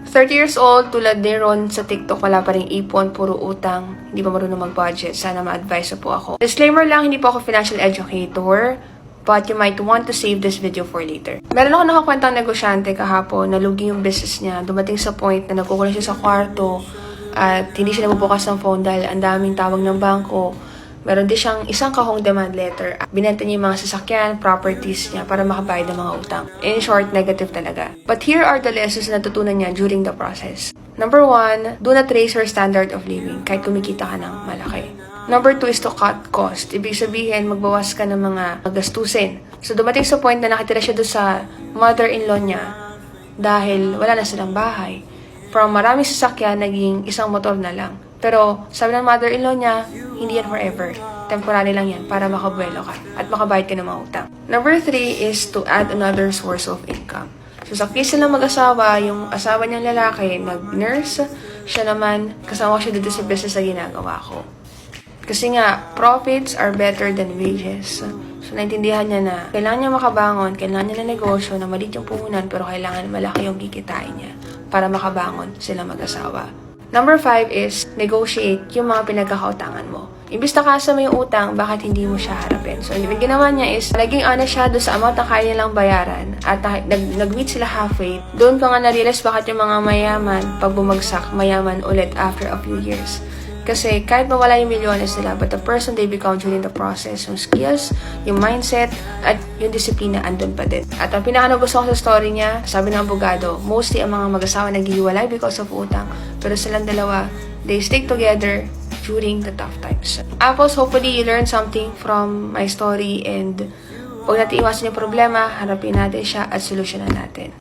30 years old, tulad ni Ron sa TikTok, wala pa rin ipon, puro utang, hindi pa marunong mag-budget. Sana ma-advise po ako. Disclaimer lang, hindi po ako financial educator, but you might want to save this video for later. Meron ako nakakwentang negosyante kahapon, nalugi yung business niya, dumating sa point na nagkukulang siya sa kwarto, at hindi siya nabubukas ng phone dahil ang daming tawag ng bangko. Meron din siyang isang kahong demand letter. Binenta niya yung mga sasakyan, properties niya para makabayad ng mga utang. In short, negative talaga. But here are the lessons na natutunan niya during the process. Number 1, do not raise your standard of living kahit kumikita ka ng malaki. Number 2 is to cut cost. Ibig sabihin, magbawas ka ng mga gastusin. So, dumating sa point na nakitira siya doon sa mother-in-law niya dahil wala na silang bahay. From maraming sasakyan, naging isang motor na lang. Pero sabi ng mother-in-law niya, hindi yan forever. Temporary lang yan para makabuelo ka at makabayad ka ng mga utang. Number 3 is to add another source of income. So sa case silang mag-asawa, yung asawa niyang lalaki, nag-nurse, siya naman, kasama siya dito sa business na ginagawa ko. Kasi nga, profits are better than wages. So naintindihan niya na kailangan niya makabangon, kailangan niya na negosyo na maliit yung puhunan pero kailangan malaki yung kikitain niya para makabangon sila mag-asawa. Number 5 is negotiate yung mga pinagkakautangan mo. Imbis na kasa mo yung utang, bakit hindi mo siya harapin? So, yung ginawa niya is, naging honest siya doon sa amount na kaya nilang bayaran at nag-meet sila halfway. Doon ko nga na-realize bakit yung mga mayaman, pag bumagsak, mayaman ulit after a few years. Kasi kahit mawala yung milyones nila, but the person they become during the process, yung skills, yung mindset, at yung disiplina andun pa din. At ang pinaka-gusto ko sa story niya, sabi ng abogado, mostly ang mga mag-asawa naghihiwalay because of utang. Pero silang dalawa, they stick together during the tough times. Apples, hopefully you learned something from my story and huwag natin iwasan yung problema, harapin natin siya at solusyonan natin.